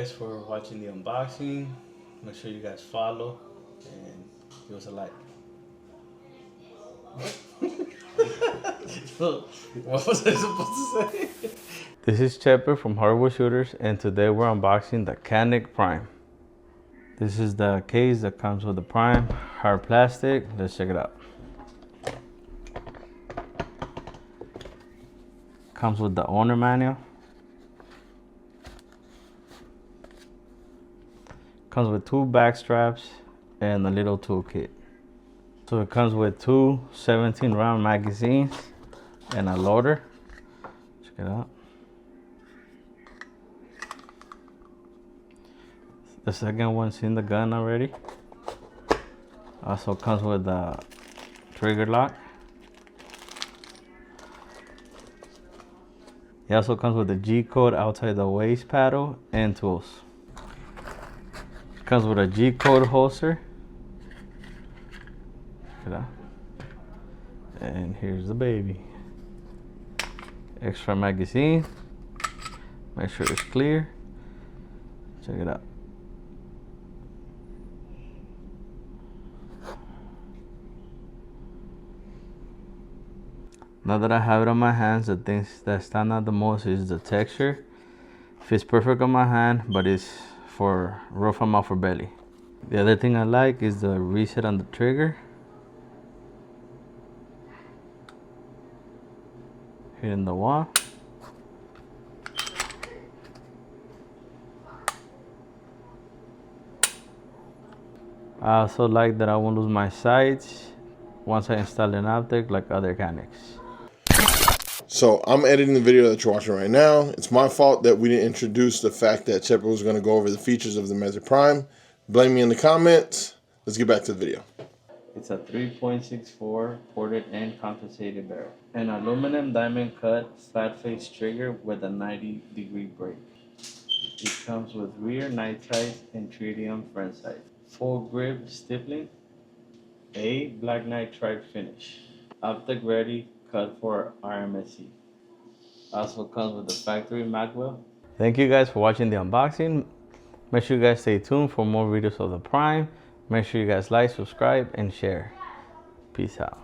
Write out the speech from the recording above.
guys for watching the unboxing. Make sure you guys follow and give us a like. What was I supposed to say? This is Chepe from Hardwood Shooters, and today we're unboxing the Canik Prime. This is the case that comes with the Prime, hard plastic. Let's check it out. Comes with the owner manual. Comes with 2 back straps and a little toolkit. So it comes with 2 17-round magazines and a loader. Check it out. The second one's in the gun already. Also comes with the trigger lock. It also comes with the G-code outside the waist paddle and tools. Comes with a G-code holster. Check it out. And here's the baby. Extra magazine. Make sure it's clear. Check it out. Now that I have it on my hands, the things that stand out the most is the texture. Fits perfect on my hand, but it's for rough amount for belly. The other thing I like is the reset on the trigger. Hitting the wall. I also like that I won't lose my sights once I install an optic like other Caniks. So I'm editing the video that you're watching right now. It's my fault that we didn't introduce the fact that Chepe was going to go over the features of the Mezzer Prime. Blame me in the comments. Let's get back to the video. It's a 3.64 ported and compensated barrel. An aluminum diamond cut flat face trigger with a 90-degree break. It comes with rear night sight and tritium front sight. Full grip stippling. A black nitride finish. Optic ready, cut for RMSC. Also comes with the factory mag wheel. Thank you guys for watching the unboxing. Make sure you guys stay tuned for more videos of the Prime. Make sure you guys like, subscribe, and share. Peace out.